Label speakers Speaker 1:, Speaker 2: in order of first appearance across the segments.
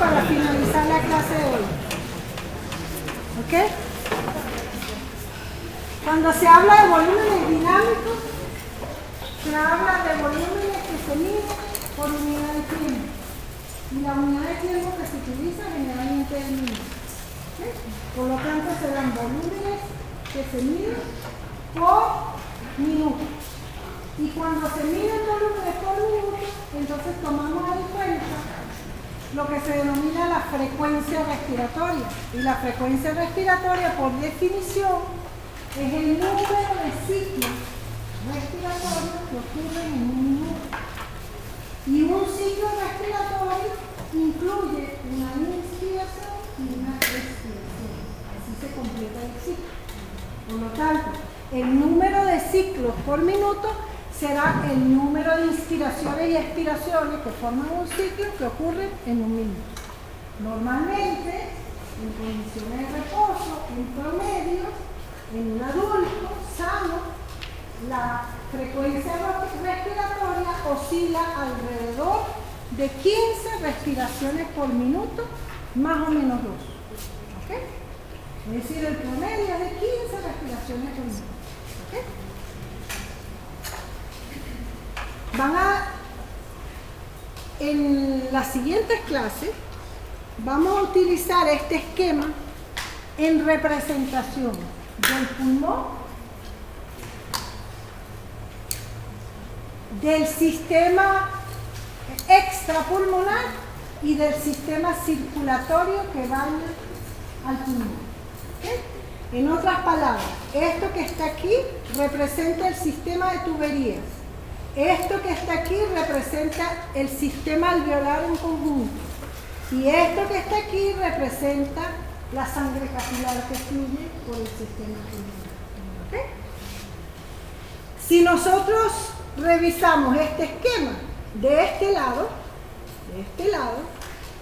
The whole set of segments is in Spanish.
Speaker 1: para finalizar la clase de hoy. ¿Ok? Cuando se habla de volúmenes dinámicos, se habla de volúmenes que se miden por unidad de tiempo. Y la unidad de tiempo que se utiliza generalmente es el minuto. ¿Okay? Por lo tanto, serán volúmenes que se miden por minuto. Y cuando se miden volúmenes por minuto, entonces tomamos en cuenta lo que se denomina la frecuencia respiratoria. Y la frecuencia respiratoria, por definición, es el número de ciclos respiratorios que ocurren en un minuto. Y un ciclo respiratorio incluye una inspiración y una expiración. Así se completa el ciclo. Por lo tanto, el número de ciclos por minuto será el número de inspiraciones y expiraciones que forman un ciclo que ocurre en un minuto. Normalmente, en condiciones de reposo, en promedio, en un adulto sano, la frecuencia respiratoria oscila alrededor de 15 respiraciones por minuto, más o menos 2. ¿Okay? Es decir, el promedio es de 15 respiraciones por minuto. ¿Okay? En las siguientes clases vamos a utilizar este esquema en representación del pulmón, del sistema extrapulmonar y del sistema circulatorio que baña al pulmón. ¿Okay? En otras palabras, esto que está aquí representa el sistema de tuberías. Esto que está aquí representa el sistema alveolar en conjunto. Y esto que está aquí representa la sangre capilar que fluye por el sistema pulmonar. ¿Okay? Si nosotros revisamos este esquema de este lado,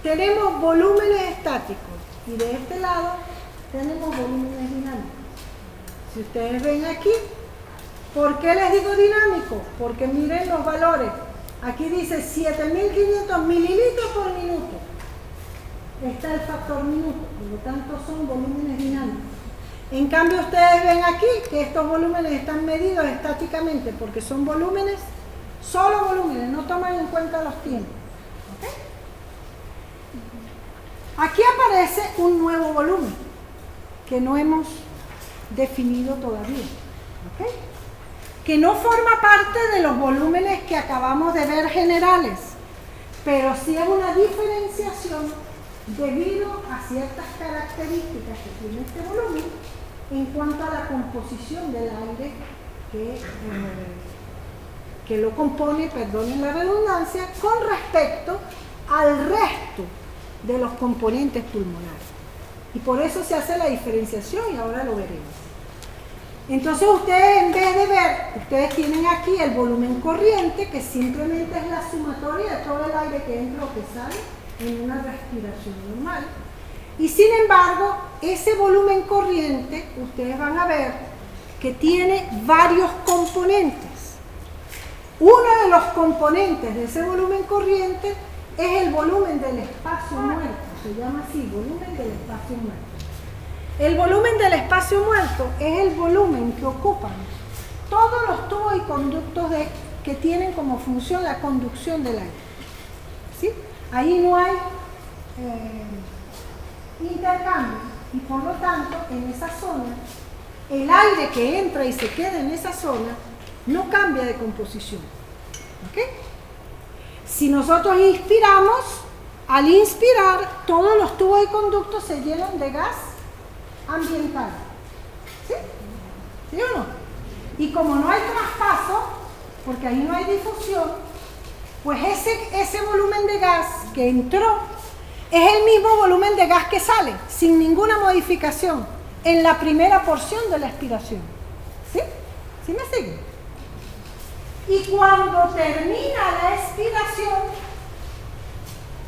Speaker 1: tenemos volúmenes estáticos y de este lado tenemos volúmenes dinámicos. Si ustedes ven aquí, ¿por qué les digo dinámico? Porque miren los valores. Aquí dice 7.500 mililitros por minuto. Está el factor minuto, por lo tanto son volúmenes dinámicos. En cambio, ustedes ven aquí que estos volúmenes están medidos estáticamente porque son volúmenes, solo volúmenes, no toman en cuenta los tiempos. ¿Okay? Aquí aparece un nuevo volumen que no hemos definido todavía. ¿Okay? Que no forma parte de los volúmenes que acabamos de ver generales, pero sí es una diferenciación debido a ciertas características que tiene este volumen en cuanto a la composición del aire que lo compone, perdonen la redundancia, con respecto al resto de los componentes pulmonares. Y por eso se hace la diferenciación y ahora lo veremos. Entonces ustedes, en vez de ver, ustedes tienen aquí el volumen corriente, que simplemente es la sumatoria de todo el aire que entra o que sale en una respiración normal. Y sin embargo, ese volumen corriente, ustedes van a ver que tiene varios componentes. Uno de los componentes de ese volumen corriente es el volumen del espacio muerto, se llama así, volumen del espacio muerto. El volumen del espacio muerto es el volumen que ocupan todos los tubos y conductos que tienen como función la conducción del aire. ¿Sí? Ahí no hay intercambio y por lo tanto en esa zona el aire que entra y se queda en esa zona no cambia de composición. ¿Okay? Si nosotros inspiramos, al inspirar todos los tubos y conductos se llenan de gas ambiental. ¿Sí? ¿Sí o no? Y como no hay traspaso, porque ahí no hay difusión, pues ese volumen de gas que entró es el mismo volumen de gas que sale, sin ninguna modificación, en la primera porción de la expiración. ¿Sí? ¿Sí me siguen? Y cuando termina la expiración,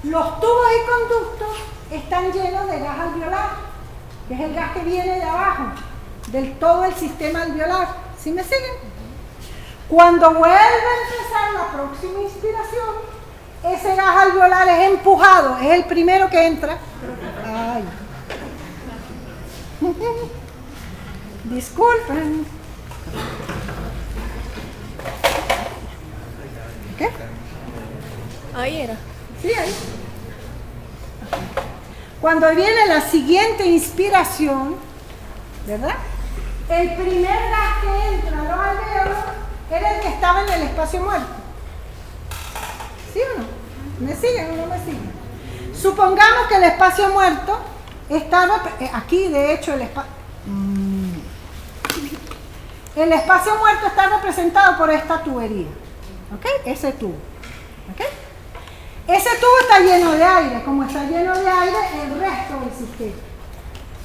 Speaker 1: los tubos y conductos están llenos de gas alveolar, que es el gas que viene de abajo, del todo el sistema alveolar. ¿Sí me siguen? Cuando vuelve a empezar la próxima inspiración, ese gas alveolar es empujado, es el primero que entra. Ay. Disculpen. ¿Qué?
Speaker 2: Ahí era.
Speaker 1: Sí, ahí. Cuando viene la siguiente inspiración, ¿verdad? El primer gas que entra a los alvéolos era el que estaba en el espacio muerto. ¿Sí o no? ¿Me siguen o no me siguen? Supongamos que el espacio muerto estaba aquí, de hecho, el espacio muerto está representado por esta tubería. ¿Ok? Ese tubo. ¿Ok? Ese tubo está lleno de aire. Como está lleno de aire, el resto del sistema.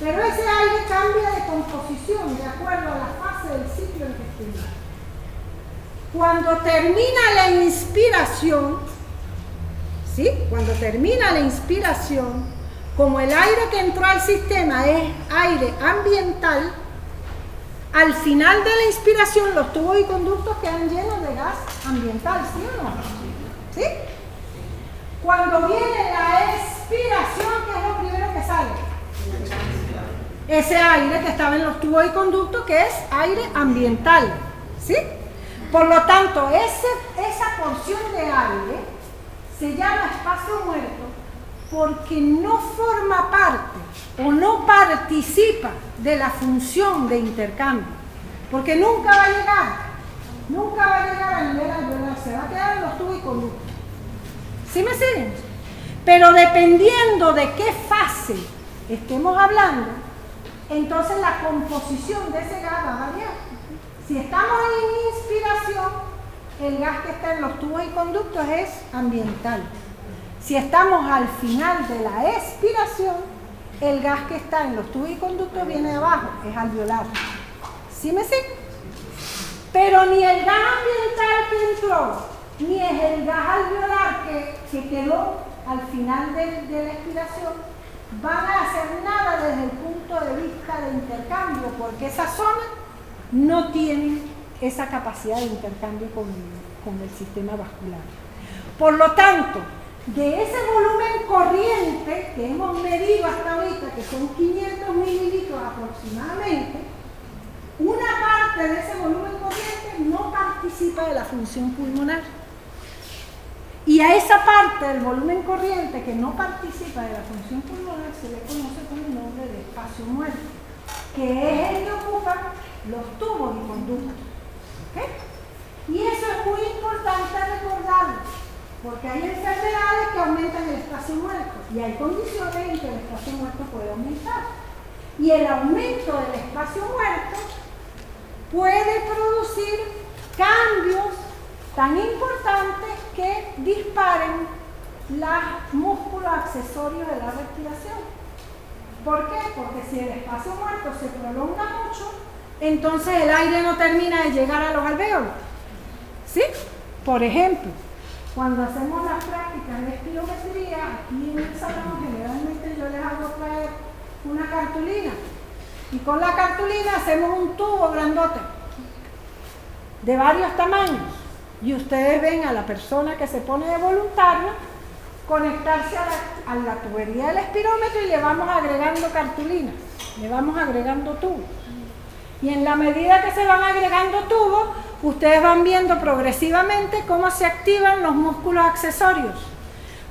Speaker 1: Pero ese aire cambia de composición de acuerdo a la fase del ciclo en que estemos. Cuando termina la inspiración, ¿sí? Cuando termina la inspiración, como el aire que entró al sistema es aire ambiental, al final de la inspiración los tubos y conductos quedan llenos de gas ambiental, ¿sí o no? ¿Sí? Cuando viene la expiración, ¿qué es lo primero que sale? Ese aire que estaba en los tubos y conductos, que es aire ambiental, ¿sí? Por lo tanto, esa porción de aire se llama espacio muerto porque no forma parte o no participa de la función de intercambio, porque nunca va a llegar al nivel alveolar, se va a quedar en los tubos y conductos. ¿Sí me siguen? Pero dependiendo de qué fase estemos hablando, entonces la composición de ese gas va a variar. Si estamos en inspiración, el gas que está en los tubos y conductos es ambiental. Si estamos al final de la expiración, el gas que está en los tubos y conductos viene de abajo, es alveolar. ¿Sí me siguen? Pero ni el gas ambiental que entró, ni es el gas alveolar que quedó al final de la expiración, van a hacer nada desde el punto de vista de intercambio, porque esa zona no tiene esa capacidad de intercambio con el sistema vascular. Por lo tanto, de ese volumen corriente que hemos medido hasta ahorita, que son 500 mililitros aproximadamente, una parte de ese volumen corriente no participa de la función pulmonar. Y a esa parte del volumen corriente que no participa de la función pulmonar se le conoce con el nombre de espacio muerto, que es el que ocupan los tubos y conductos. ¿Okay? Y eso es muy importante recordarlo, porque hay enfermedades que aumentan el espacio muerto y hay condiciones en que el espacio muerto puede aumentar. Y el aumento del espacio muerto puede producir cambios tan importantes que disparen los músculos accesorios de la respiración. ¿Por qué? Porque si el espacio muerto se prolonga mucho, entonces el aire no termina de llegar a los alvéolos. ¿Sí? Por ejemplo, cuando hacemos las prácticas de espirometría, aquí en el salón generalmente yo les hago traer una cartulina y con la cartulina hacemos un tubo grandote de varios tamaños. Y ustedes ven a la persona que se pone de voluntario conectarse a la tubería del espirómetro y le vamos agregando cartulinas, le vamos agregando tubos. Y en la medida que se van agregando tubos, ustedes van viendo progresivamente cómo se activan los músculos accesorios.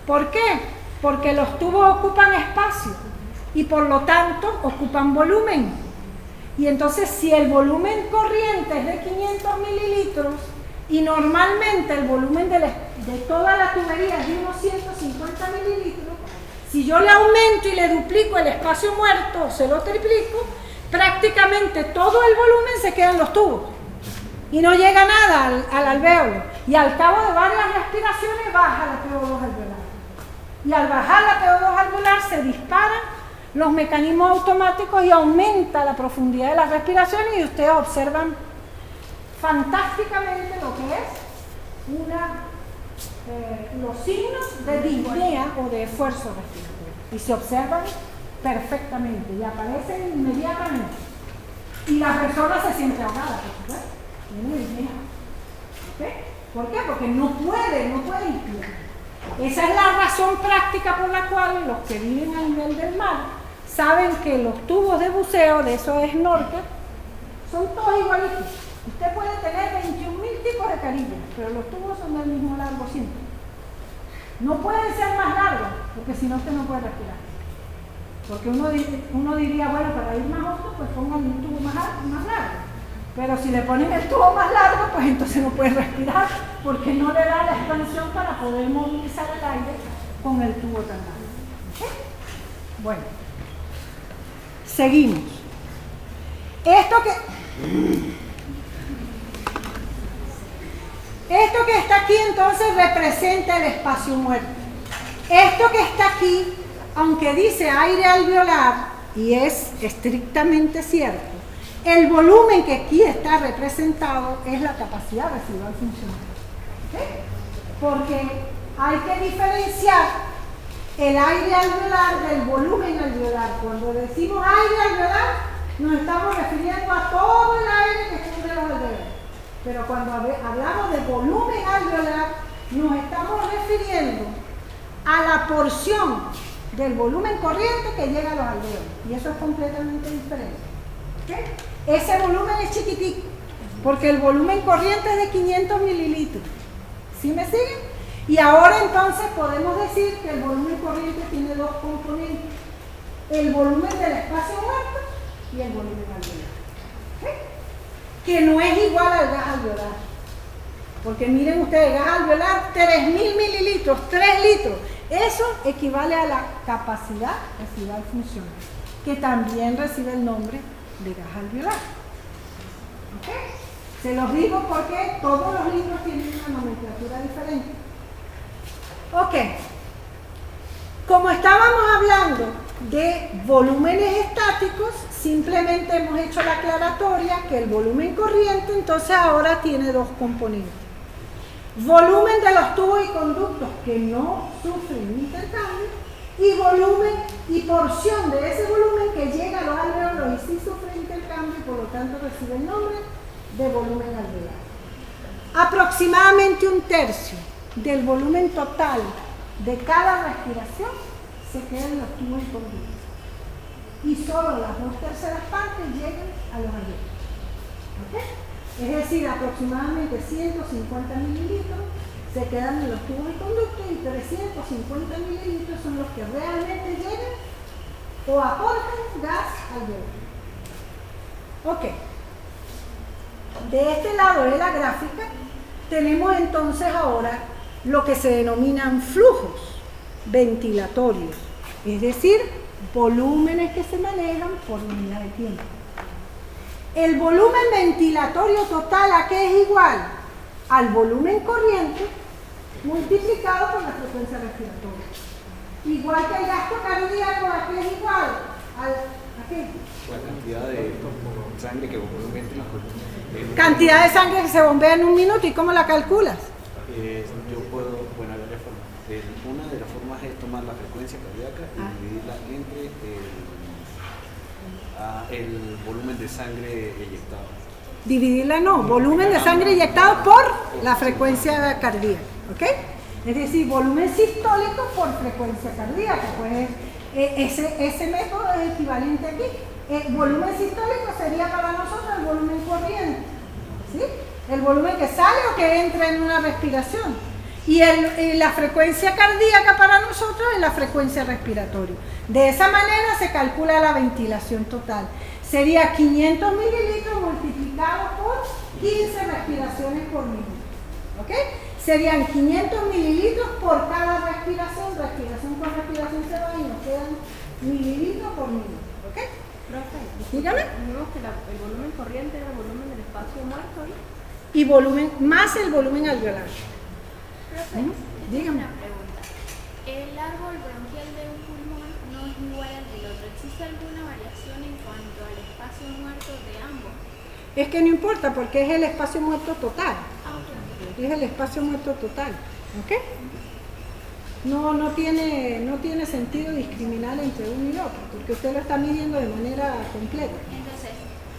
Speaker 1: ¿Por qué? Porque los tubos ocupan espacio y por lo tanto ocupan volumen. Y entonces si el volumen corriente es de 500 mililitros, y normalmente el volumen de toda la tubería es de unos 150 mililitros, si yo le aumento y le duplico el espacio muerto, se lo triplico, prácticamente todo el volumen se queda en los tubos y no llega nada al alvéolo. Y al cabo de varias respiraciones baja la PO2 alveolar. Y al bajar la PO2 alveolar se disparan los mecanismos automáticos y aumenta la profundidad de las respiraciones y ustedes observan fantásticamente lo que es los signos de disnea o de esfuerzo respiratorio. Y se observan perfectamente y aparecen inmediatamente. Y la persona se siente ahogada, por supuesto. Tiene disnea. ¿Okay? ¿Por qué? Porque no puede inspirar. Esa es la razón práctica por la cual los que viven a nivel del mar saben que los tubos de buceo, de esos snorkel, son todos igualitos. Usted puede tener 21.000 tipos de carillas, pero los tubos son del mismo largo siempre. No pueden ser más largos, porque si no usted no puede respirar. Porque uno diría, bueno, para ir más hondo, pues pongan un tubo más largo. Pero si le ponen el tubo más largo, pues entonces no puede respirar, porque no le da la expansión para poder movilizar el aire con el tubo tan largo. ¿Okay? Bueno, seguimos. Esto que está aquí entonces representa el espacio muerto. Esto que está aquí, aunque dice aire alveolar, y es estrictamente cierto, el volumen que aquí está representado es la capacidad residual funcional. ¿Okay? Porque hay que diferenciar el aire alveolar del volumen alveolar. Cuando decimos aire alveolar, nos estamos refiriendo a todo el aire que cubre los alveolos. Pero cuando hablamos de volumen alveolar, nos estamos refiriendo a la porción del volumen corriente que llega a los alveolos. Y eso es completamente diferente. ¿Okay? Ese volumen es chiquitico, porque el volumen corriente es de 500 mililitros. ¿Sí me siguen? Y ahora entonces podemos decir que el volumen corriente tiene dos componentes. El volumen del espacio muerto y el volumen alveolar. ¿Okay? Que no es igual al gas alveolar. Porque miren ustedes, gas alveolar, 3.000 mililitros, 3 litros. Eso equivale a la capacidad residual funcional, que también recibe el nombre de gas alveolar. ¿Okay? Se los digo porque todos los libros tienen una nomenclatura diferente. Ok. Como estábamos hablando de volúmenes estáticos, simplemente hemos hecho la aclaratoria que el volumen corriente entonces ahora tiene dos componentes. Volumen de los tubos y conductos que no sufren intercambio y volumen y porción de ese volumen que llega a los alveolos y sí sufre intercambio y por lo tanto recibe el nombre de volumen alveolar. Aproximadamente un tercio del volumen total de cada respiración se queda en los tubos y conductos y solo las 2/3 partes llegan a los alveolos. ¿Okay? Es decir, aproximadamente 150 mililitros se quedan en los tubos y conductos y 350 mililitros son los que realmente llegan o aportan gas alveolar. Ok. De este lado de la gráfica tenemos entonces ahora lo que se denominan flujos ventilatorios, es decir, volúmenes que se manejan por unidad de tiempo. El volumen ventilatorio total, ¿a qué es igual? Al volumen corriente multiplicado por la frecuencia respiratoria. Igual que el gasto cardíaco, ¿a qué es igual? ¿A qué?
Speaker 3: La cantidad de sangre que bombea entre las cosas.
Speaker 1: Cantidad de sangre que se bombea en un minuto, ¿y cómo la calculas?
Speaker 3: Yo puedo, bueno, hay varias formas. Una de las formas es tomar la frecuencia cardíaca y dividirla entre el volumen de sangre eyectado.
Speaker 1: Dividirla no, volumen de sangre eyectado por la frecuencia cardíaca, ¿ok? Es decir, volumen sistólico por frecuencia cardíaca, pues ese método es equivalente aquí. El volumen sistólico sería para nosotros el volumen corriente, ¿sí? El volumen que sale o que entra en una respiración. Y la frecuencia cardíaca para nosotros es la frecuencia respiratoria. De esa manera se calcula la ventilación total. Sería 500 mililitros multiplicado por 15 respiraciones por minuto. ¿Ok? Serían 500 mililitros por cada respiración. Respiración por respiración se va y nos quedan mililitros por minuto. ¿Ok? Dígame.
Speaker 2: Vimos que el volumen corriente era el volumen del espacio muerto, ¿no?
Speaker 1: Y volumen, más el volumen alveolar.
Speaker 2: Profe,
Speaker 1: dígame.
Speaker 2: una pregunta. ¿El árbol bronquial de un pulmón no es igual al del otro? ¿Existe alguna variación en cuanto al espacio muerto de ambos?
Speaker 1: Es que no importa porque es el espacio muerto total.
Speaker 2: Ok.
Speaker 1: Es el espacio muerto total. ¿Ok? No tiene sentido discriminar entre uno y otro, porque usted lo está midiendo de manera completa.
Speaker 2: Entonces,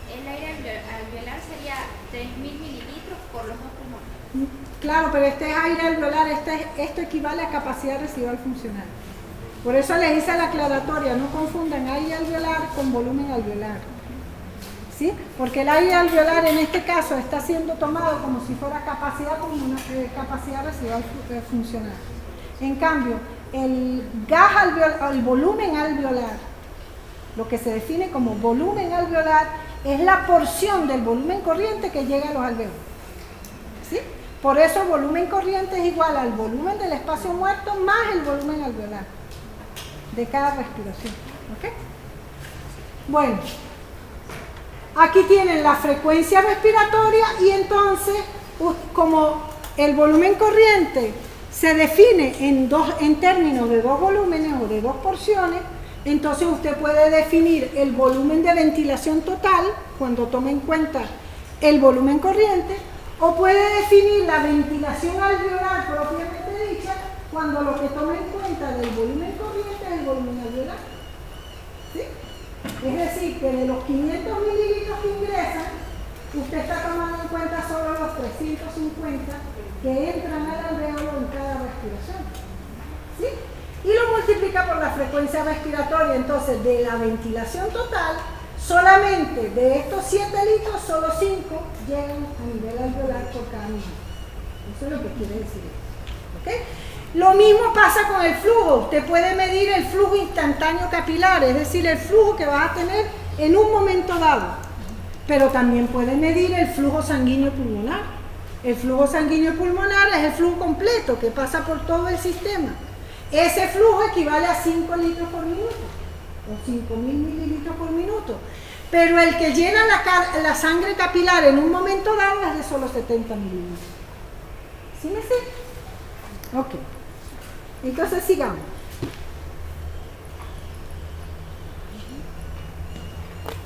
Speaker 2: el aire alveolar sería 3.000 mililitros por los dos pulmones.
Speaker 1: Claro, pero este es aire alveolar, esto equivale a capacidad residual funcional. Por eso les hice la aclaratoria, no confundan aire alveolar con volumen alveolar. ¿Sí? Porque el aire alveolar en este caso está siendo tomado como si fuera capacidad residual funcional. En cambio, el gas alveolar, el volumen alveolar, lo que se define como volumen alveolar, es la porción del volumen corriente que llega a los alveolos. ¿Sí? Por eso el volumen corriente es igual al volumen del espacio muerto más el volumen alveolar de cada respiración. ¿Ok? Bueno, aquí tienen la frecuencia respiratoria y entonces, como el volumen corriente se define en términos de dos volúmenes o de dos porciones, entonces usted puede definir el volumen de ventilación total cuando tome en cuenta el volumen corriente, o puede definir la ventilación alveolar propiamente dicha cuando lo que toma en cuenta del volumen corriente es el volumen alveolar. ¿Sí? Es decir, que de los 500 mililitros que ingresan, usted está tomando en cuenta solo los 350 que entran al alveolo en cada respiración. ¿Sí? Y lo multiplica por la frecuencia respiratoria. Entonces, de la ventilación total, solamente de estos 7 litros, solo 5 llegan a nivel alveolar por cada minuto. Eso es lo que quiere decir esto. ¿Okay? Lo mismo pasa con el flujo. Usted puede medir el flujo instantáneo capilar, es decir, el flujo que vas a tener en un momento dado. Pero también puede medir el flujo sanguíneo pulmonar. El flujo sanguíneo pulmonar es el flujo completo que pasa por todo el sistema. Ese flujo equivale a 5 litros por minuto o 5.000 mililitros por minuto. Pero el que llena la sangre capilar en un momento dado es de solo 70 mililitros. ¿Sí me sigue? Ok. Entonces sigamos.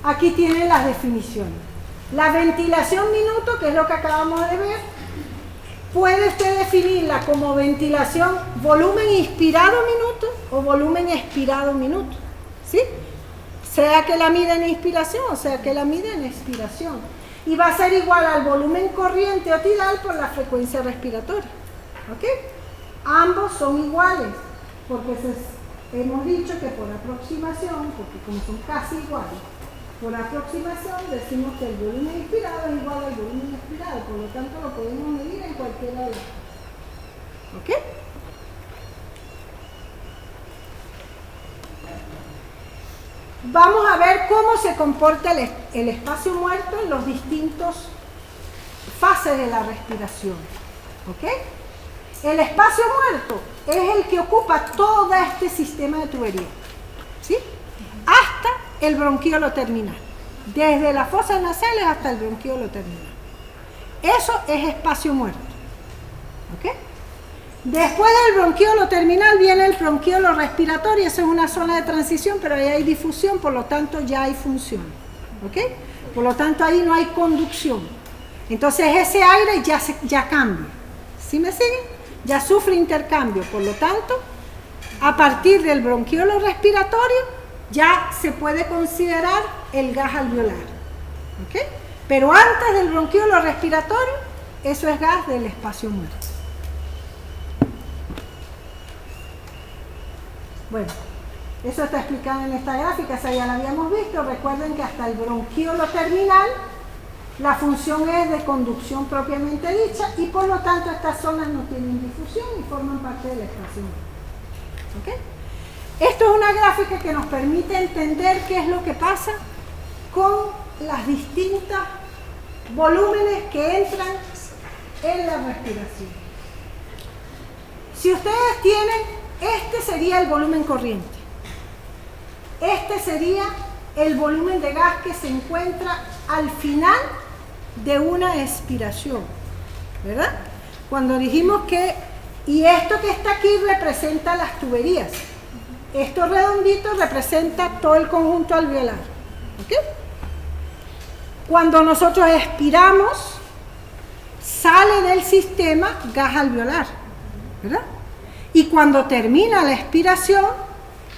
Speaker 1: Aquí tienen las definiciones. La ventilación minuto, que es lo que acabamos de ver, puede usted definirla como ventilación volumen inspirado minuto o volumen expirado minuto. ¿Sí? Sea que la mida en inspiración o sea que la mida en expiración. Y va a ser igual al volumen corriente o tidal por la frecuencia respiratoria. ¿Ok? Ambos son iguales, porque hemos dicho que por aproximación, porque como son casi iguales, por aproximación decimos que el volumen inspirado es igual al volumen expirado, por lo tanto lo podemos medir en cualquiera de los dos. ¿Ok? Vamos a ver cómo se comporta el espacio muerto en los distintos fases de la respiración. ¿Ok? El espacio muerto es el que ocupa todo este sistema de tubería. ¿Sí? Hasta el bronquiolo terminal. Desde las fosas nasales hasta el bronquiolo terminal. Eso es espacio muerto. ¿Ok? Después del bronquiolo terminal viene el bronquiolo respiratorio. Esa es una zona de transición, pero ahí hay difusión, por lo tanto ya hay función. ¿Ok? Por lo tanto ahí no hay conducción. Entonces ese aire ya cambia. ¿Sí me siguen? Ya sufre intercambio. Por lo tanto, a partir del bronquiolo respiratorio ya se puede considerar el gas alveolar. ¿Ok? Pero antes del bronquiolo respiratorio, eso es gas del espacio muerto. Bueno, eso está explicado en esta gráfica, esa ya la habíamos visto. Recuerden que hasta el bronquiolo terminal la función es de conducción propiamente dicha y por lo tanto estas zonas no tienen difusión y forman parte de la espacio muerto. ¿Ok? Esto es una gráfica que nos permite entender qué es lo que pasa con las distintas volúmenes que entran en la respiración. Si ustedes tienen, este sería el volumen corriente. Este sería el volumen de gas que se encuentra al final de una expiración, ¿verdad? Cuando dijimos que, y esto que está aquí representa las tuberías. Esto redondito representa todo el conjunto alveolar. ¿Ok? Cuando nosotros expiramos, sale del sistema gas alveolar, ¿verdad? Y cuando termina la expiración,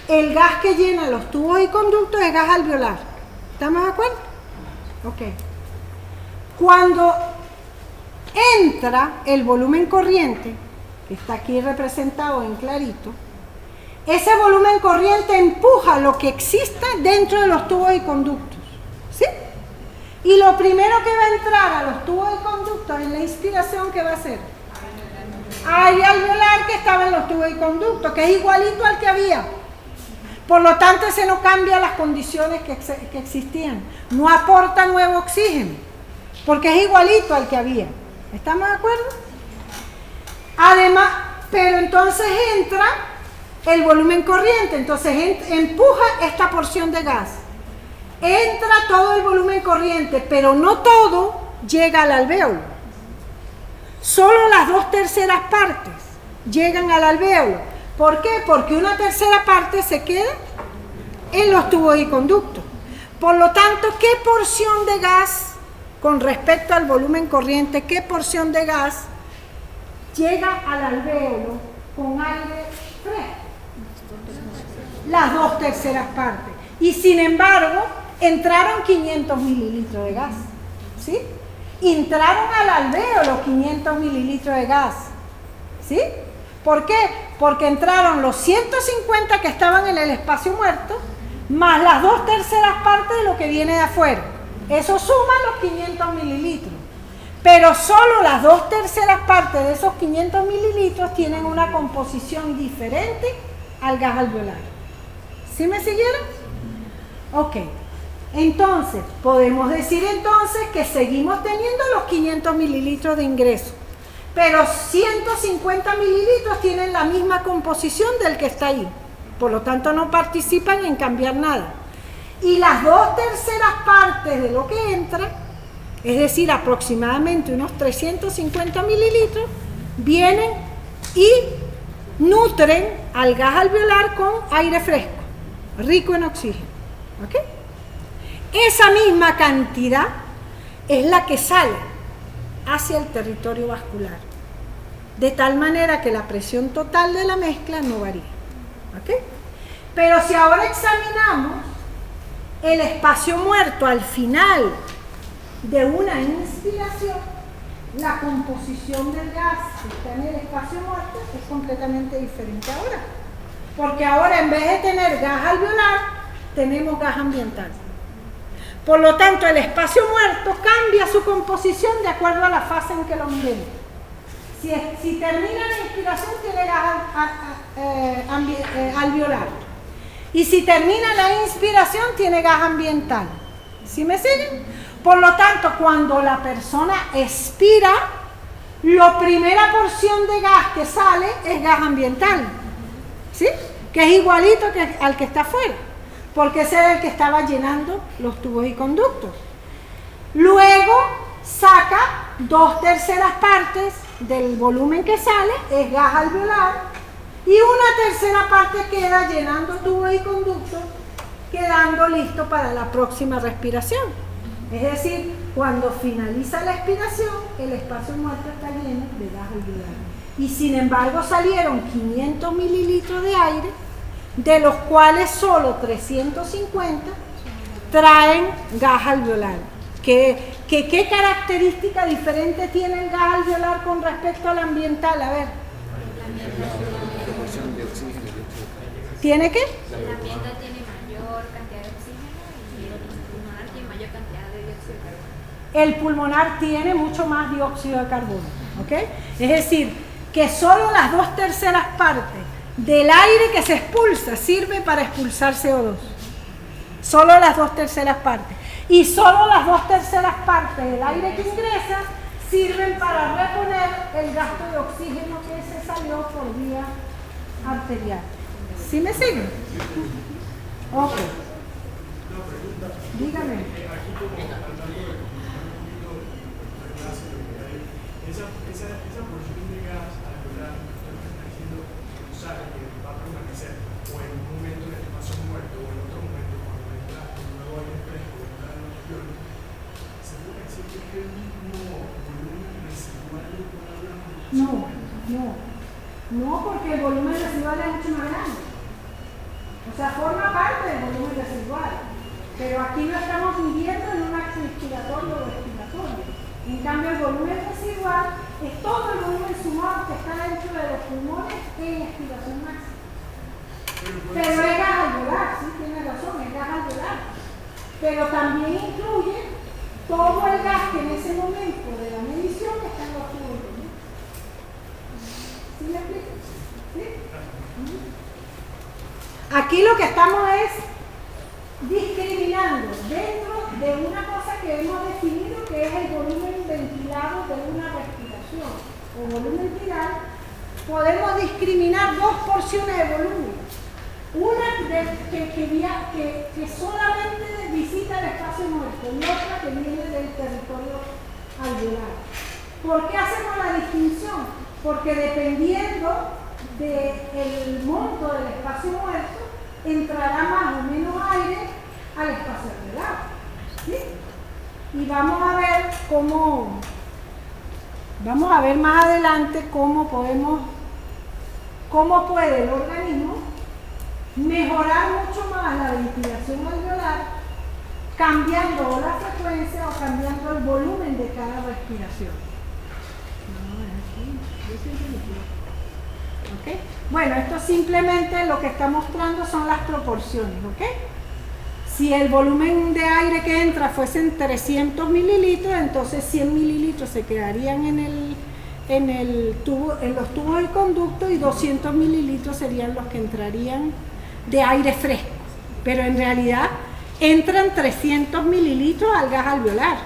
Speaker 1: el gas que llena los tubos y conductos es gas alveolar. ¿Estamos de acuerdo? Ok. Cuando entra el volumen corriente, que está aquí representado en clarito. Ese volumen corriente empuja lo que exista dentro de los tubos y conductos, ¿sí? Y lo primero que va a entrar a los tubos y conductos en la inspiración, ¿qué va a ser? Aire alveolar que estaba en los tubos y conductos, que es igualito al que había. Por lo tanto, ese no cambia las condiciones que existían. No aporta nuevo oxígeno, porque es igualito al que había. ¿Estamos de acuerdo? Además, pero entonces entra el volumen corriente, entonces empuja esta porción de gas. Entra todo el volumen corriente, pero no todo llega al alvéolo. Solo las 2/3 partes llegan al alvéolo. ¿Por qué? Porque una tercera parte se queda en los tubos y conductos. Por lo tanto, ¿qué porción de gas, con respecto al volumen corriente, qué porción de gas llega al alvéolo con aire fresco? Las 2/3 partes. Y sin embargo, entraron 500 mililitros de gas, ¿sí? Entraron al alvéolo 500 mililitros de gas, ¿sí? ¿Por qué? Porque entraron los 150 que estaban en el espacio muerto, más las 2/3 partes de lo que viene de afuera. Eso suma los 500 mililitros. Pero solo las 2/3 partes de esos 500 mililitros tienen una composición diferente al gas alveolar. ¿Sí me siguieron? Ok. Entonces, podemos decir entonces que seguimos teniendo los 500 mililitros de ingreso, pero 150 mililitros tienen la misma composición del que está ahí, por lo tanto no participan en cambiar nada. Y las 2/3 partes de lo que entra, es decir, aproximadamente unos 350 mililitros, vienen y nutren al gas alveolar con aire fresco, rico en oxígeno. ¿Ok? Esa misma cantidad es la que sale hacia el territorio vascular, de tal manera que la presión total de la mezcla no varía. ¿Ok? Pero si ahora examinamos el espacio muerto al final de una inspiración, la composición del gas que está en el espacio muerto es completamente diferente ahora. Porque ahora, en vez de tener gas alveolar, tenemos gas ambiental. Por lo tanto, el espacio muerto cambia su composición de acuerdo a la fase en que lo miremos. Si termina la inspiración, tiene gas alveolar. Y si termina la inspiración, tiene gas ambiental. ¿Sí me siguen? Por lo tanto, cuando la persona expira, la primera porción de gas que sale es gas ambiental, ¿sí? Que es igualito al que está afuera, porque ese era el que estaba llenando los tubos y conductos. Luego saca 2/3 partes del volumen que sale, es gas alveolar, y una tercera parte queda llenando tubos y conductos, quedando listo para la próxima respiración. Es decir, cuando finaliza la expiración, el espacio muerto está lleno de gas alveolar. Y sin embargo salieron 500 mililitros de aire, de los cuales solo 350 traen gas alveolar. ¿Qué característica diferente tiene el gas alveolar con respecto al ambiental? A ver. ¿Tiene qué?
Speaker 2: El ambiental tiene mayor cantidad de oxígeno y el otro pulmonar tiene mayor cantidad de dióxido de carbono.
Speaker 1: El pulmonar tiene mucho más dióxido de carbono, ¿ok? Es decir, que solo las 2/3 partes del aire que se expulsa sirve para expulsar CO2. Solo las 2/3 partes. Y solo las 2/3 partes del aire que ingresa sirven para reponer el gasto de oxígeno que se salió por vía arterial. ¿Sí me siguen? Ok. Dígame.
Speaker 4: Esa porción de gas alveolar que usted está diciendo sale, que va a permanecer o en un momento en el espacio muerto o en otro momento cuando entra un nuevo aire fresco o entra en los iones, ¿se puede decir que es el mismo volumen residual del que hablamos?
Speaker 1: No, porque el volumen residual es mucho más grande. O sea, forma parte del volumen residual. Pero aquí lo estamos midiendo en un acto inspiratorio o expiratorio. En cambio, el volumen residual es todo el volumen sumado que está dentro de los pulmones en expiración máxima. Pero es gas alveolar, sí, tiene razón, es gas alveolar. Pero también incluye todo el gas que en ese momento de la medición está en los tubos. ¿Sí me explico? ¿Sí? Aquí lo que estamos es discriminando dentro de una cosa que hemos definido que es el volumen ventilado de una respiración o volumen viral. Podemos discriminar dos porciones de volumen. Una que solamente visita el espacio muerto y otra que viene del territorio alveolar. ¿Por qué hacemos la distinción? Porque dependiendo del monto del espacio muerto, entrará más o menos aire al espacio alveolar. ¿Sí? Y vamos a ver más adelante cómo puede el organismo mejorar mucho más la ventilación alveolar cambiando la frecuencia o cambiando el volumen de cada respiración. ¿Okay? Bueno, esto simplemente lo que está mostrando son las proporciones. ¿Okay? Si el volumen de aire que entra fuesen 300 mililitros, entonces 100 mililitros se quedarían en los tubos del conducto y 200 mililitros serían los que entrarían de aire fresco. Pero en realidad entran 300 mililitros al gas alveolar,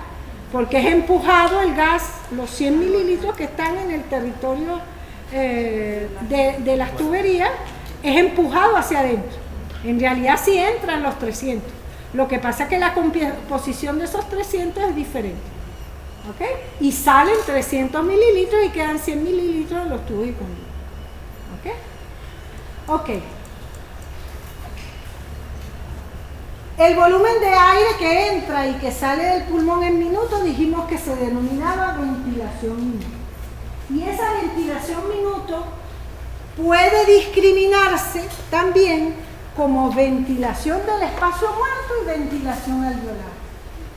Speaker 1: porque es empujado el gas, los 100 mililitros que están en el territorio de las tuberías, es empujado hacia adentro. En realidad sí entran los 300. Lo que pasa es que la composición de esos 300 es diferente. ¿Okay? Y salen 300 mililitros y quedan 100 mililitros en los tubos y conductos. ¿Okay? Ok. El volumen de aire que entra y que sale del pulmón en minutos dijimos que se denominaba ventilación minuto. Y esa ventilación minuto puede discriminarse también como ventilación del espacio muerto y ventilación alveolar.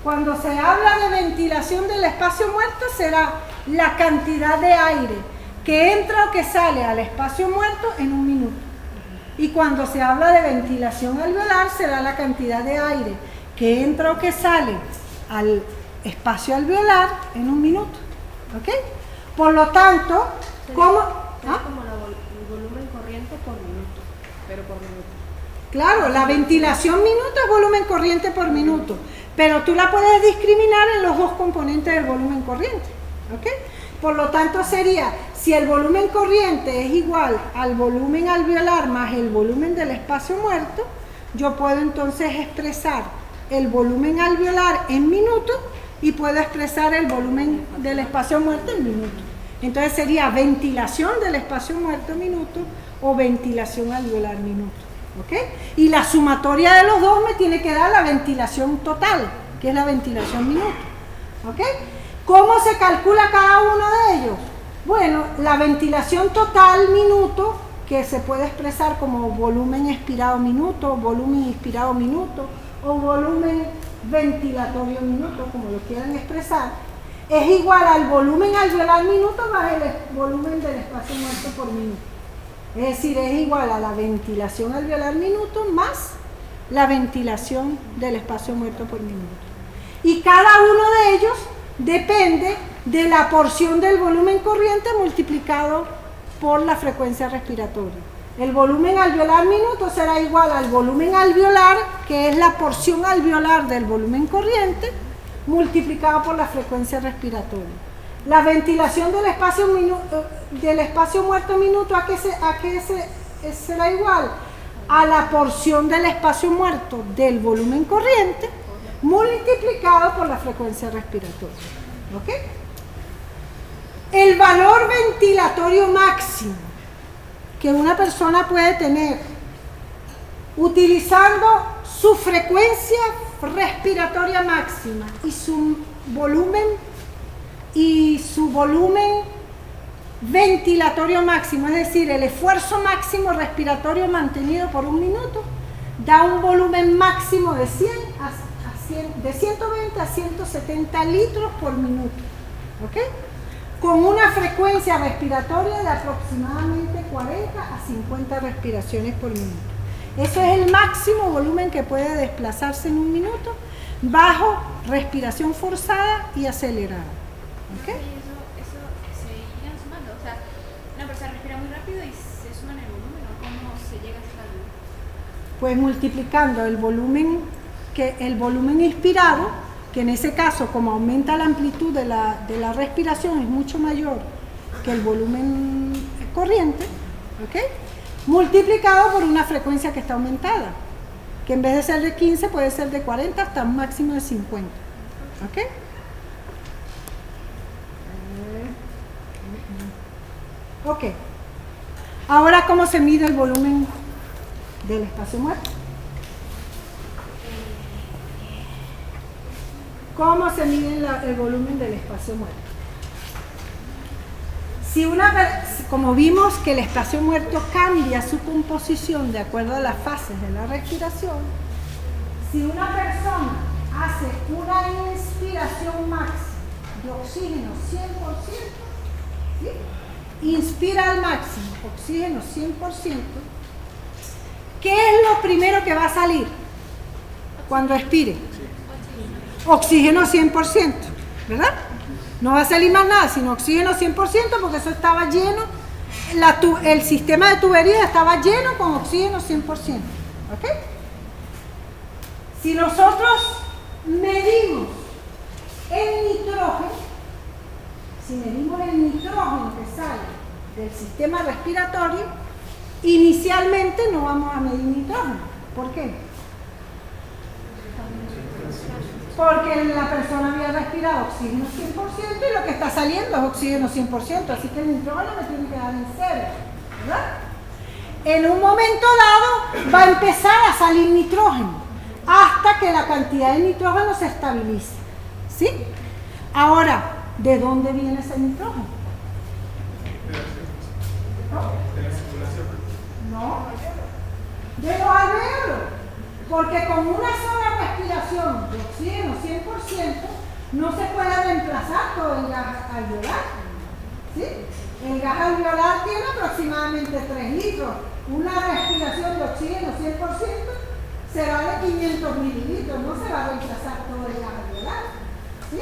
Speaker 1: Cuando se habla de ventilación del espacio muerto será la cantidad de aire que entra o que sale al espacio muerto en un minuto. Y cuando se habla de ventilación alveolar será la cantidad de aire que entra o que sale al espacio alveolar en un minuto. ¿Ok? Por lo tanto, ¿cómo?
Speaker 5: Sería como el volumen corriente por minuto, pero por minuto.
Speaker 1: Claro, la ventilación minuto es volumen corriente por minuto, pero tú la puedes discriminar en los dos componentes del volumen corriente. ¿Ok? Por lo tanto sería, si el volumen corriente es igual al volumen alveolar más el volumen del espacio muerto, yo puedo entonces expresar el volumen alveolar en minutos y puedo expresar el volumen del espacio muerto en minutos. Entonces sería ventilación del espacio muerto minuto o ventilación alveolar minuto. ¿Ok? Y la sumatoria de los dos me tiene que dar la ventilación total, que es la ventilación minuto. ¿Ok? ¿Cómo se calcula cada uno de ellos? Bueno, la ventilación total minuto, que se puede expresar como volumen expirado minuto, volumen inspirado minuto o volumen ventilatorio minuto, como lo quieran expresar, es igual al volumen alveolar minuto más el volumen del espacio muerto por minuto. Es decir, es igual a la ventilación alveolar minuto más la ventilación del espacio muerto por minuto. Y cada uno de ellos depende de la porción del volumen corriente multiplicado por la frecuencia respiratoria. El volumen alveolar minuto será igual al volumen alveolar, que es la porción alveolar del volumen corriente, multiplicado por la frecuencia respiratoria. La ventilación del espacio muerto minuto, ¿a qué será igual? A la porción del espacio muerto del volumen corriente, multiplicado por la frecuencia respiratoria. ¿Ok? El valor ventilatorio máximo que una persona puede tener utilizando su frecuencia respiratoria máxima y su volumen ventilatorio máximo, es decir, el esfuerzo máximo respiratorio mantenido por un minuto, da un volumen máximo de 120 a 170 litros por minuto. ¿ok? Con una frecuencia respiratoria de aproximadamente 40 a 50 respiraciones por minuto. Eso es el máximo volumen que puede desplazarse en un minuto bajo respiración forzada y acelerada. ¿Ok?
Speaker 2: Y eso se iría sumando. O sea, una persona respira muy rápido y se suma en el volumen, ¿o cómo se llega a ese cálculo?
Speaker 1: Pues multiplicando el volumen inspirado, que en ese caso, como aumenta la amplitud de la respiración, es mucho mayor que el volumen corriente, ¿ok? Multiplicado por una frecuencia que está aumentada, que en vez de ser de 15 puede ser de 40 hasta un máximo de 50, ¿ok? Ok. Ahora, ¿cómo se mide el volumen del espacio muerto? ¿Cómo se mide el volumen del espacio muerto? Como vimos que el espacio muerto cambia su composición de acuerdo a las fases de la respiración, si una persona hace una inspiración máxima de oxígeno 100%, ¿sí? Inspira al máximo, oxígeno 100%, ¿qué es lo primero que va a salir cuando expire? Oxígeno 100%, ¿verdad? No va a salir más nada, sino oxígeno 100%, porque eso estaba lleno, el sistema de tubería estaba lleno con oxígeno 100%, ¿ok? Si nosotros medimos el nitrógeno, si medimos el nitrógeno que sale del sistema respiratorio, inicialmente no vamos a medir nitrógeno. ¿Por qué? Porque la persona había respirado oxígeno 100% y lo que está saliendo es oxígeno 100%, así que el nitrógeno me tiene que dar en cero, ¿verdad? En un momento dado va a empezar a salir nitrógeno hasta que la cantidad de nitrógeno se estabilice, ¿sí? Ahora, ¿de dónde viene ese nitrógeno? No, de los alvéolos. Porque con una sola respiración de oxígeno 100% no se puede reemplazar todo el gas alveolar, ¿sí? El gas alveolar tiene aproximadamente 3 litros. Una respiración de oxígeno 100% será de 500 mililitros, no se va a reemplazar todo el gas alveolar, ¿sí?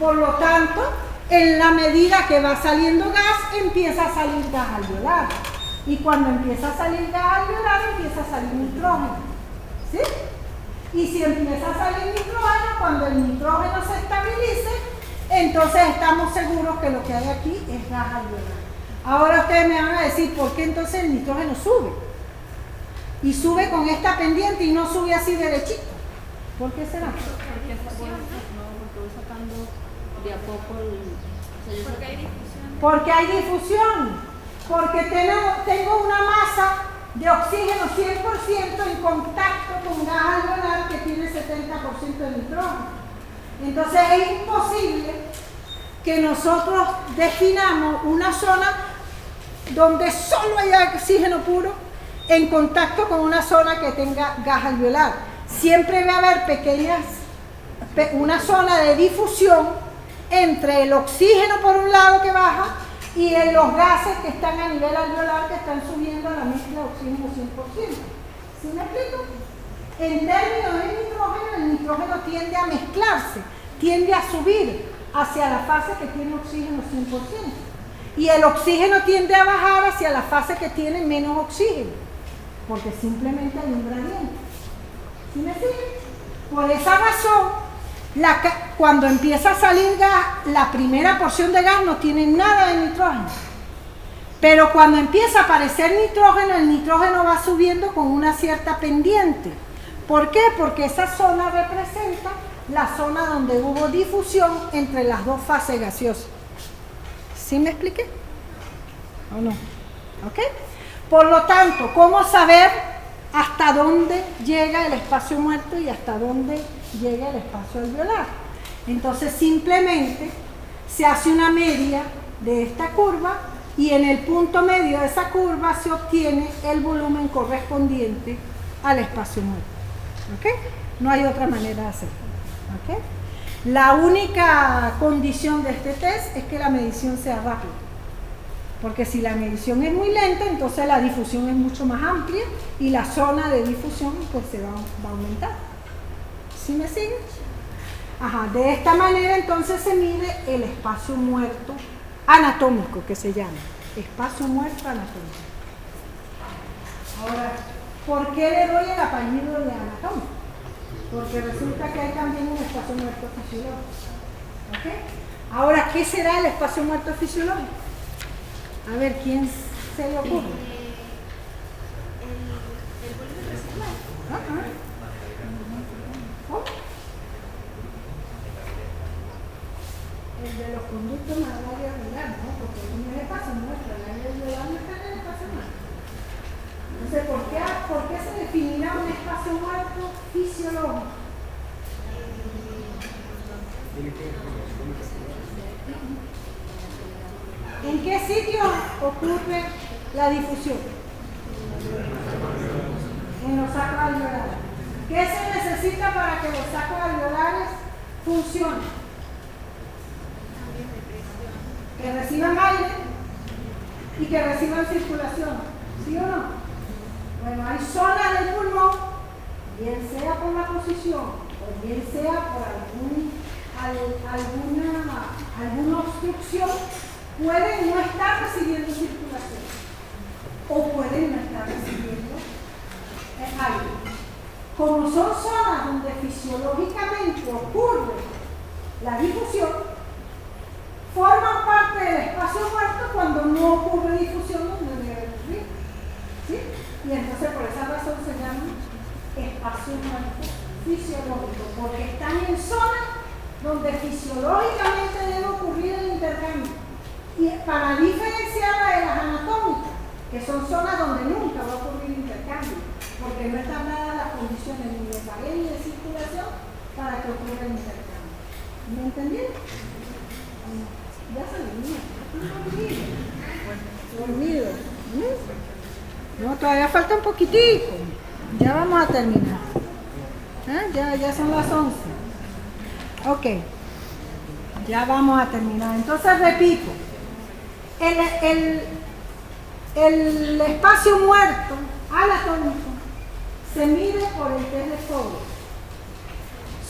Speaker 1: Por lo tanto, en la medida que va saliendo gas, empieza a salir gas alveolar. Y cuando empieza a salir gas alveolar, empieza a salir nitrógeno. ¿Sí? Y si empieza a salir nitrógeno, cuando el nitrógeno se estabilice, entonces estamos seguros que lo que hay aquí es gas alveolar. Ahora ustedes me van a decir, ¿por qué entonces el nitrógeno sube? Y sube con esta pendiente y no sube así derechito. ¿Por qué será?
Speaker 5: Porque voy sacando de a poco
Speaker 2: Porque hay difusión.
Speaker 1: Porque hay difusión. Porque tengo una masa de oxígeno 100% en contacto con gas alveolar que tiene 70% de nitrógeno. Entonces es imposible que nosotros definamos una zona donde solo haya oxígeno puro en contacto con una zona que tenga gas alveolar. Siempre va a haber una zona de difusión entre el oxígeno por un lado que baja y los gases que están a nivel alveolar que están subiendo a la mezcla de oxígeno 100%. ¿Sí me explico? En términos de el nitrógeno tiende a mezclarse, tiende a subir hacia la fase que tiene oxígeno 100%. Y el oxígeno tiende a bajar hacia la fase que tiene menos oxígeno, porque simplemente hay un gradiente. ¿Sí me sigue? Por esa razón, cuando empieza a salir gas, la primera porción de gas no tiene nada de nitrógeno. Pero cuando empieza a aparecer nitrógeno, el nitrógeno va subiendo con una cierta pendiente. ¿Por qué? Porque esa zona representa la zona donde hubo difusión entre las dos fases gaseosas. ¿Sí me expliqué? ¿O no? ¿Ok? Por lo tanto, ¿cómo saber hasta dónde llega el espacio muerto y hasta dónde llega el espacio alveolar? Entonces simplemente se hace una media de esta curva y en el punto medio de esa curva se obtiene el volumen correspondiente al espacio muerto. ¿Ok? No hay otra manera de hacerlo. ¿Ok? La única condición de este test es que la medición sea rápida. Porque si la medición es muy lenta, entonces la difusión es mucho más amplia y la zona de difusión pues se va a aumentar. ¿Sí me siguen? Ajá, de esta manera entonces se mide el espacio muerto anatómico, que se llama. Espacio muerto anatómico. Ahora, ¿por qué le doy el apellido de anatómico? Porque resulta que hay también un espacio muerto fisiológico. ¿Ok? Ahora, ¿qué será el espacio muerto fisiológico? A ver, ¿quién se le ocurre?
Speaker 2: El volumen residual.
Speaker 1: ¿Oh? El de los conductos manuales alveolares, ¿no? Porque no es el espacio muerto, el área alveolar no está en el espacio muerto. Entonces, ¿por qué se definirá un espacio muerto fisiológico? ¿En qué sitio ocurre la difusión? En los sacos alveolares. ¿Qué se necesita para que los sacos alveolares funcionen? Que reciban aire y que reciban circulación. ¿Sí o no? Bueno, hay zonas del pulmón, bien sea por la posición o bien sea por alguna obstrucción, pueden no estar recibiendo circulación o pueden no estar recibiendo aire. Como son zonas donde fisiológicamente ocurre la difusión, forman parte del espacio muerto cuando no ocurre difusión donde debe ocurrir. ¿Sí? Y entonces por esa razón se llama espacio muerto fisiológico, porque están en zonas donde fisiológicamente debe ocurrir el intercambio. Y para diferenciarla de las anatómicas, que son zonas donde nunca va a ocurrir intercambio, porque no están dadas las condiciones ni de pared ni de circulación para que ocurra el intercambio. ¿Me entendieron? Ya se dormido. No, todavía falta un poquitico. Ya vamos a terminar. Ya son las 11. Ok. Ya vamos a terminar. Entonces repito. El espacio muerto anatómico se mide por el test de Fowler.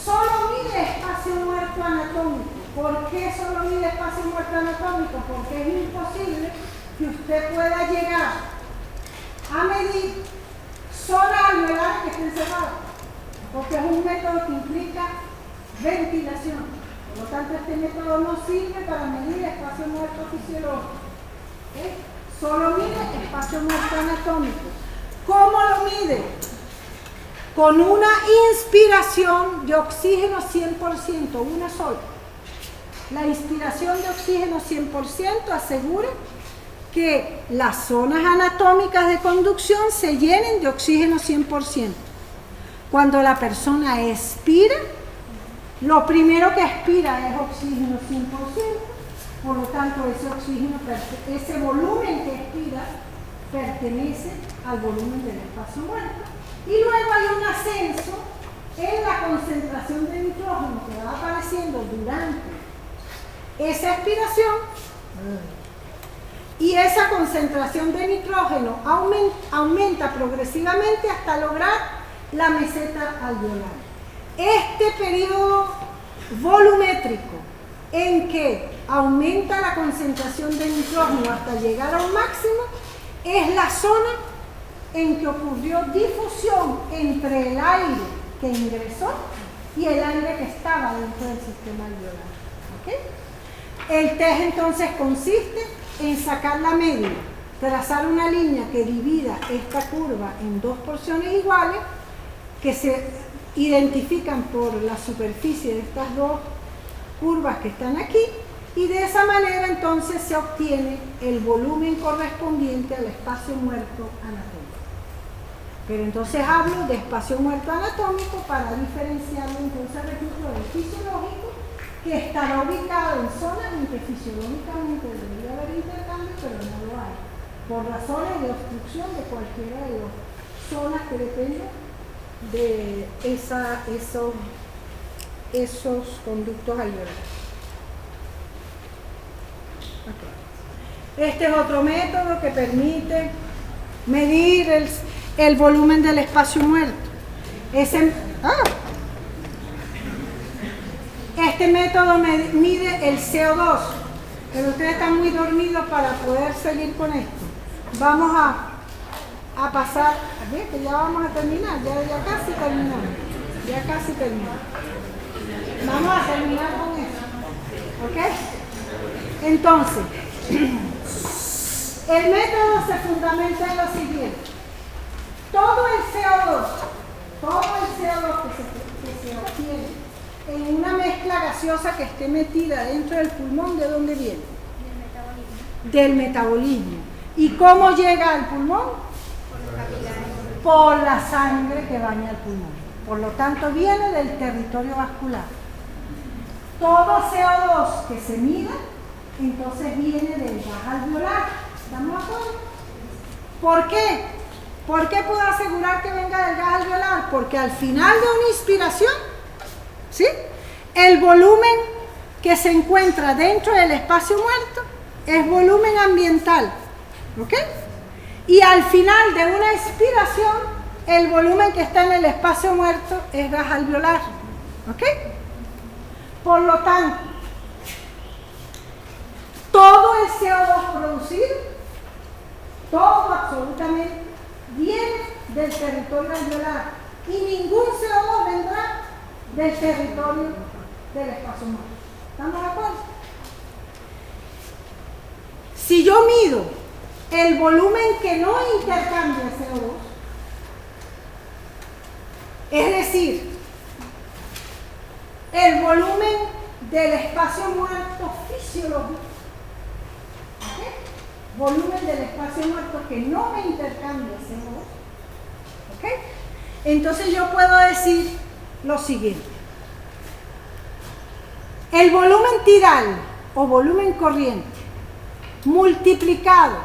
Speaker 1: Solo mide espacio muerto anatómico. ¿Por qué solo mide espacio muerto anatómico? Porque es imposible que usted pueda llegar a medir zonas alveolares que estén cerradas, porque es un método que implica ventilación. Por lo tanto, este método no sirve para medir espacio muerto fisiológico. ¿Okay? Solo mide espacio muerto anatómico. ¿Cómo lo mide? Con una inspiración de oxígeno 100%, una sola. La inspiración de oxígeno 100% asegura que las zonas anatómicas de conducción se llenen de oxígeno 100%. Cuando la persona expira, lo primero que expira es oxígeno 100%, por lo tanto ese volumen que expira pertenece al volumen del espacio muerto. Y luego hay un ascenso en la concentración de nitrógeno que va apareciendo durante esa expiración, y esa concentración de nitrógeno aumenta progresivamente hasta lograr la meseta alveolar. Este periodo volumétrico en que aumenta la concentración de nitrógeno hasta llegar a un máximo es la zona en que ocurrió difusión entre el aire que ingresó y el aire que estaba dentro del sistema alveolar. ¿Okay? El test entonces consiste en sacar la media, trazar una línea que divida esta curva en dos porciones iguales que se identifican por la superficie de estas dos curvas que están aquí, y de esa manera entonces se obtiene el volumen correspondiente al espacio muerto anatómico. Pero entonces hablo de espacio muerto anatómico para diferenciarlo entonces, recurso del fisiológico, que estará ubicado en zonas en que fisiológicamente debería haber intercambio, pero no lo hay, por razones de obstrucción de cualquiera de las zonas que dependen de esos conductos alveolares. Este es otro método que permite medir el volumen del espacio muerto. Este método mide el CO2, pero ustedes están muy dormidos para poder seguir con esto. Vamos a pasar, a ver, que ya vamos a terminar, ya casi terminamos, ya casi terminamos. Vamos a terminar con esto, ¿ok? Entonces, el método se fundamenta en lo siguiente. Todo el CO2 que se obtiene en una mezcla gaseosa que esté metida dentro del pulmón, ¿de dónde viene? Del metabolismo. ¿Y cómo llega al pulmón? Por la sangre que baña el pulmón. Por lo tanto, viene del territorio vascular. Todo CO2 que se mida, entonces viene del gas alveolar. ¿Estamos de acuerdo? ¿Por qué? ¿Por qué puedo asegurar que venga del gas alveolar? Porque al final de una inspiración, ¿sí?, el volumen que se encuentra dentro del espacio muerto es volumen ambiental, ¿ok? Y al final de una expiración, el volumen que está en el espacio muerto es gas alveolar, ¿ok? Por lo tanto, todo el CO2 producido, todo absolutamente, viene del territorio alveolar y ningún CO2 vendrá del territorio del espacio muerto. ¿Estamos de acuerdo? Si yo mido el volumen que no intercambia CO2, es decir, el volumen del espacio muerto fisiológico, ¿ok?, volumen del espacio muerto que no me intercambia CO2, ¿ok?, entonces yo puedo decir lo siguiente. El volumen tidal o volumen corriente multiplicado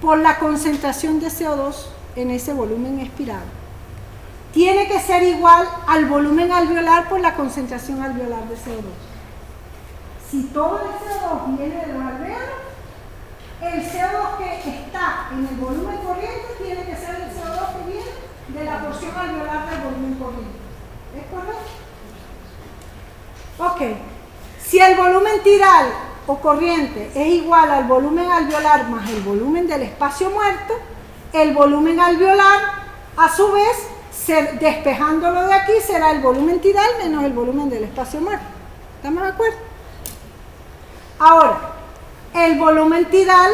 Speaker 1: por la concentración de CO2 en ese volumen expirado tiene que ser igual al volumen alveolar por la concentración alveolar de CO2. Si todo el CO2 viene de los alveolos, el CO2 que está en el volumen corriente tiene que ser el CO2 que viene de la porción alveolar del volumen corriente. ¿Es correcto? Ok, si el volumen tidal o corriente es igual al volumen alveolar más el volumen del espacio muerto, el volumen alveolar, a su vez, despejándolo de aquí, será el volumen tidal menos el volumen del espacio muerto. ¿Estamos de acuerdo? Ahora, el volumen tidal,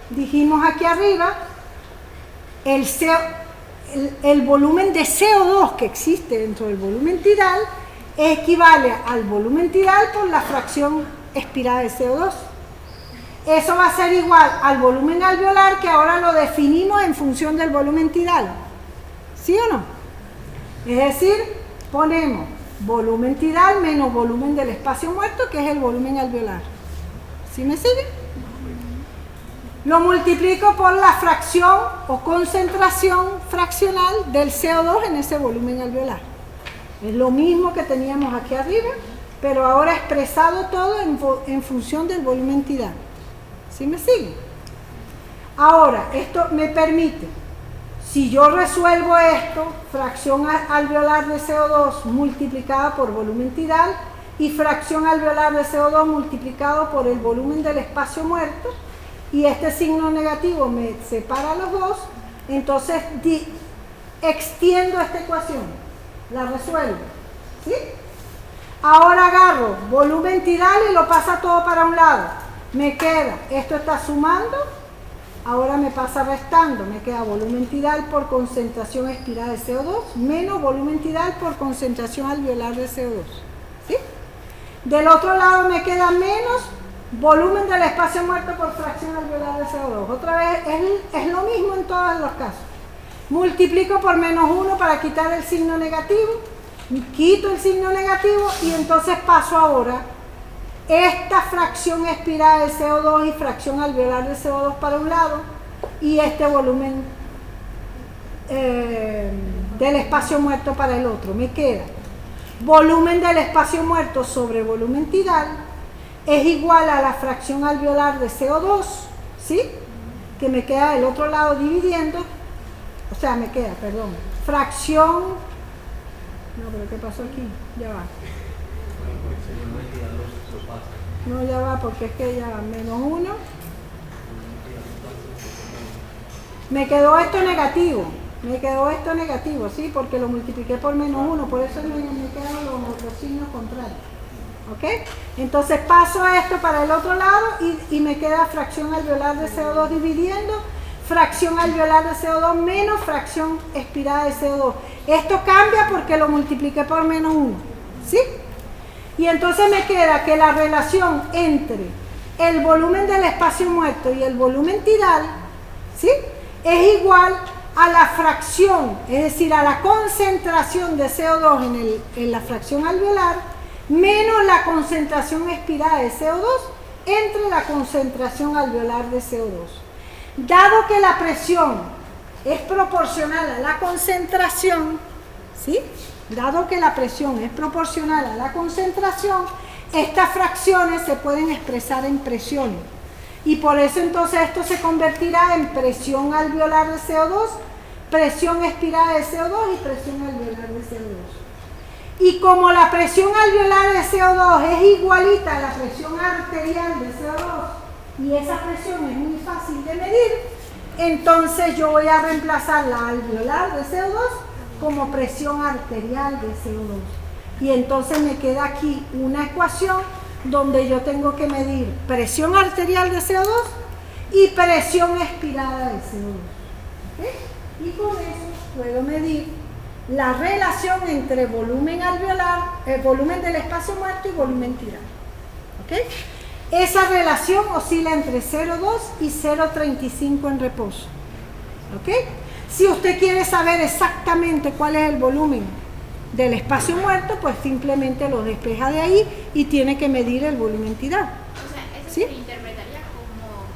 Speaker 1: dijimos aquí arriba, el volumen de CO2 que existe dentro del volumen tidal equivale al volumen tidal por la fracción expirada de CO2. Eso va a ser igual al volumen alveolar, que ahora lo definimos en función del volumen tidal. ¿Sí o no? Es decir, ponemos volumen tidal menos volumen del espacio muerto, que es el volumen alveolar. ¿Sí me siguen? Lo multiplico por la fracción o concentración fraccional del CO2 en ese volumen alveolar. Es lo mismo que teníamos aquí arriba, pero ahora expresado todo en función del volumen tidal. ¿Sí me siguen? Ahora, esto me permite, si yo resuelvo esto, fracción alveolar de CO2 multiplicada por volumen tidal y fracción alveolar de CO2 multiplicado por el volumen del espacio muerto, y este signo negativo me separa los dos, entonces extiendo esta ecuación, la resuelvo, ¿sí? Ahora agarro volumen tidal y lo pasa todo para un lado, me queda, esto está sumando, ahora me pasa restando, me queda volumen tidal por concentración expirada de CO2 menos volumen tidal por concentración alveolar de CO2, ¿sí? Del otro lado me queda menos volumen del espacio muerto por fracción alveolar de CO2. Otra vez es lo mismo en todos los casos. Multiplico por menos 1 para quitar el signo negativo, quito el signo negativo y entonces paso ahora esta fracción expirada de CO2 y fracción alveolar de CO2 para un lado y este volumen del espacio muerto para el otro. Me queda volumen del espacio muerto sobre volumen tidal es igual a la fracción alveolar de CO2, ¿sí? Que me queda del otro lado dividiendo, o sea, me queda, perdón, fracción, no, pero ¿qué pasó aquí? Ya va. No, ya va, porque es que ya va, menos 1. Me quedó esto negativo, ¿sí? Porque lo multipliqué por menos 1, por eso me quedan los signos contrarios. ¿Ok? Entonces paso esto para el otro lado y me queda fracción alveolar de CO2 dividiendo fracción alveolar de CO2 menos fracción expirada de CO2. Esto cambia porque lo multipliqué por menos 1, ¿sí? Y entonces me queda que la relación entre el volumen del espacio muerto y el volumen tidal, ¿sí? Es igual a la fracción, es decir, a la concentración de CO2 en la fracción alveolar menos la concentración expirada de CO2 entre la concentración alveolar de CO2. Dado que la presión es proporcional a la concentración, ¿sí? Dado que la presión es proporcional a la concentración, estas fracciones se pueden expresar en presiones. Y por eso entonces esto se convertirá en presión alveolar de CO2, presión expirada de CO2 y presión alveolar de CO2. Y como la presión alveolar de CO2 es igualita a la presión arterial de CO2 y esa presión es muy fácil de medir, entonces yo voy a reemplazar la alveolar de CO2 como presión arterial de CO2. Y entonces me queda aquí una ecuación donde yo tengo que medir presión arterial de CO2 y presión expirada de CO2. ¿Okay? Y con eso puedo medir la relación entre volumen alveolar, el volumen del espacio muerto y volumen tidal. ¿Okay? Esa relación oscila entre 0,2 y 0,35 en reposo. ¿Okay? Si usted quiere saber exactamente cuál es el volumen del espacio muerto, pues simplemente lo despeja de ahí y tiene que medir el volumen tidal.
Speaker 2: O sea, eso
Speaker 1: ¿sí?
Speaker 2: se interpretaría como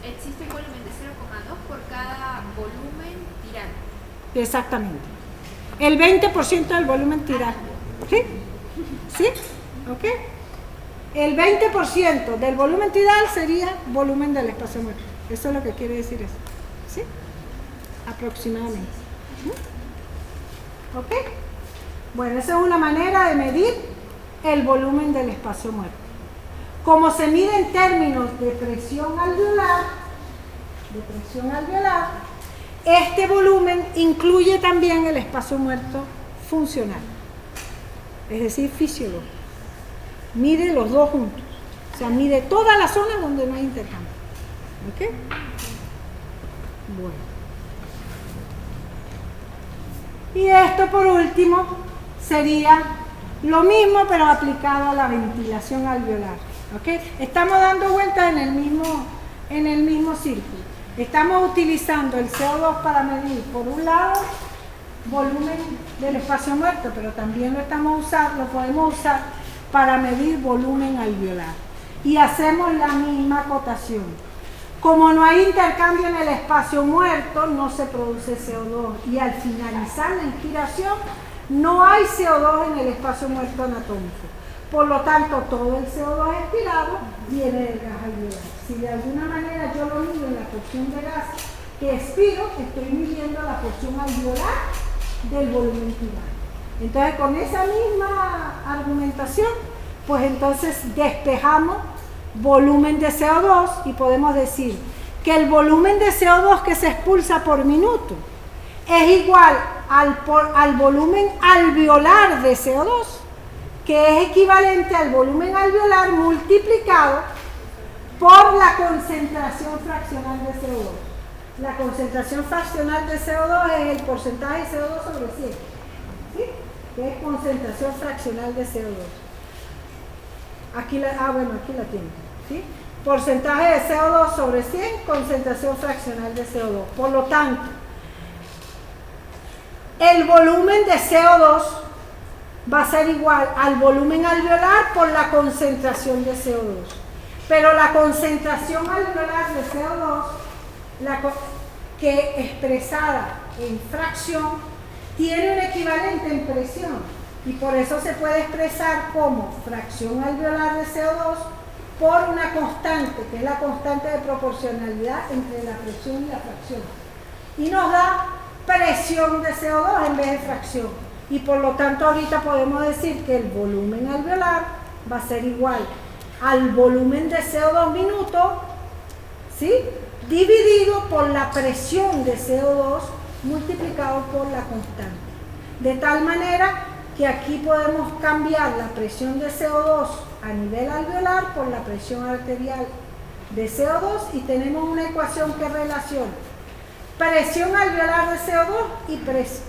Speaker 2: existe un volumen de 0,2 por cada volumen tidal.
Speaker 1: Exactamente. El 20% del volumen tidal. ¿Sí? ¿Sí? ¿Ok? El 20% del volumen tidal sería volumen del espacio muerto. Eso es lo que quiere decir eso. ¿Sí? Aproximadamente. ¿Ok? Bueno, esa es una manera de medir el volumen del espacio muerto. Como se mide en términos de presión alveolar, este volumen incluye también el espacio muerto funcional, es decir, fisiológico. Mide los dos juntos, o sea, mide toda la zona donde no hay intercambio. ¿Ok? Bueno. Y esto por último sería lo mismo pero aplicado a la ventilación alveolar. ¿Ok? Estamos dando vueltas en el mismo círculo. Estamos utilizando el CO2 para medir, por un lado, volumen del espacio muerto, pero también lo podemos usar para medir volumen alveolar. Y hacemos la misma acotación. Como no hay intercambio en el espacio muerto, no se produce CO2. Y al finalizar la inspiración, no hay CO2 en el espacio muerto anatómico. Por lo tanto, todo el CO2 expirado viene del gas alveolar. Si de alguna manera yo lo mido en la porción de gas que expiro, estoy midiendo la porción alveolar del volumen tidal. Entonces, con esa misma argumentación, pues entonces despejamos volumen de CO2 y podemos decir que el volumen de CO2 que se expulsa por minuto es igual al volumen alveolar de CO2, que es equivalente al volumen alveolar multiplicado por la concentración fraccional de CO2. La concentración fraccional de CO2 es el porcentaje de CO2 sobre 100, ¿sí? Que es concentración fraccional de CO2. Aquí la tienen, ¿sí? Porcentaje de CO2 sobre 100, concentración fraccional de CO2. Por lo tanto, el volumen de CO2 va a ser igual al volumen alveolar por la concentración de CO2. Pero la concentración alveolar de CO2, que expresada en fracción, tiene un equivalente en presión y por eso se puede expresar como fracción alveolar de CO2 por una constante, que es la constante de proporcionalidad entre la presión y la fracción. Y nos da presión de CO2 en vez de fracción. Y por lo tanto ahorita podemos decir que el volumen alveolar va a ser igual al volumen de CO2 minuto, ¿sí?, dividido por la presión de CO2 multiplicado por la constante. De tal manera que aquí podemos cambiar la presión de CO2 a nivel alveolar por la presión arterial de CO2 y tenemos una ecuación que relaciona presión alveolar de CO2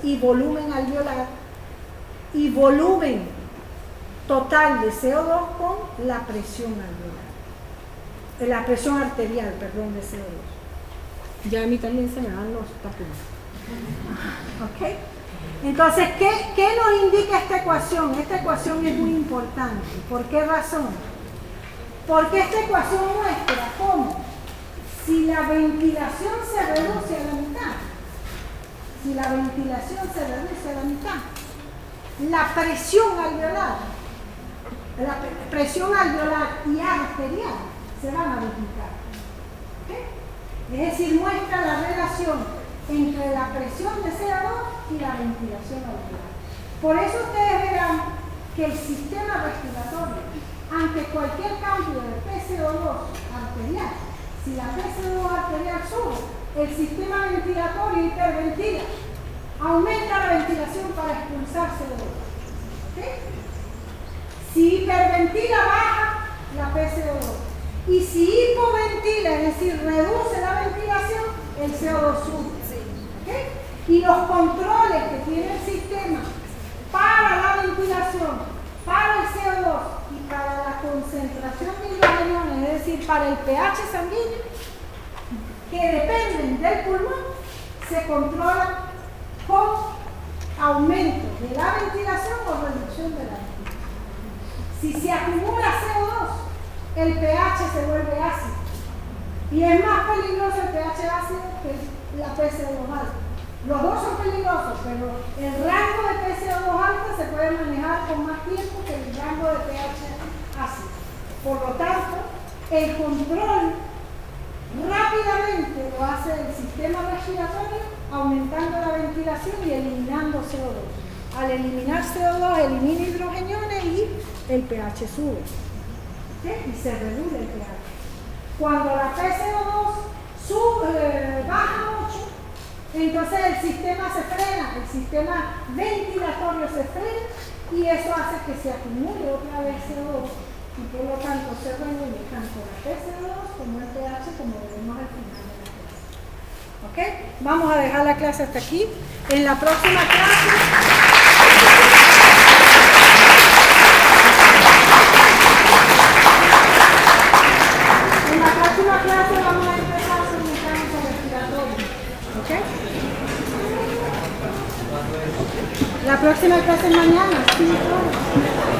Speaker 1: y volumen alveolar y volumen total de CO2 con la presión alveolar, la presión arterial, perdón, de CO2. Ya a mí también se me dan los tapones. ¿Ok? Entonces, ¿qué nos indica esta ecuación? Esta ecuación es muy importante. ¿Por qué razón? Porque esta ecuación muestra cómo si la ventilación se reduce a la mitad, la presión alveolar y arterial se van a duplicar. ¿Okay? Es decir, muestra la relación entre la presión de CO2 y la ventilación alveolar. Por eso ustedes verán que el sistema respiratorio, ante cualquier cambio de PCO2 arterial, si la PCO2 arterial sube, el sistema ventilatorio hiperventila, aumenta la ventilación para expulsar CO2. ¿Okay? Si hiperventila, baja la PCO2. Y si hipoventila, es decir, reduce la ventilación, el CO2 sube. ¿Okay? Y los controles que tiene el sistema para la ventilación, para el CO2 y para la concentración de hidrogeniones, es decir, para el pH sanguíneo, que dependen del pulmón, se controlan con aumento de la ventilación o reducción de la ventilación. Si se acumula CO2, el pH se vuelve ácido. Y es más peligroso el pH ácido que la PCO2 alta. Los dos son peligrosos, pero el rango de PCO2 alta se puede manejar con más tiempo que el rango de pH ácido. Por lo tanto, el control rápidamente lo hace el sistema respiratorio, aumentando la ventilación y eliminando CO2. Al eliminar CO2, elimina hidrogeniones y el pH sube. ¿Okay? Y se reduce el pH. Cuando la PCO2 baja mucho, entonces el sistema se frena, el sistema ventilatorio se frena y eso hace que se acumule otra vez CO2 y por lo tanto se reúne tanto la PCO2 como el pH, como veremos al final de la clase. ¿Ok? Vamos a dejar la clase hasta aquí. En la próxima clase... En la próxima clase vamos a empezar con un mecánico respiratorio. ¿Ok? La próxima clase es mañana, 5 horas.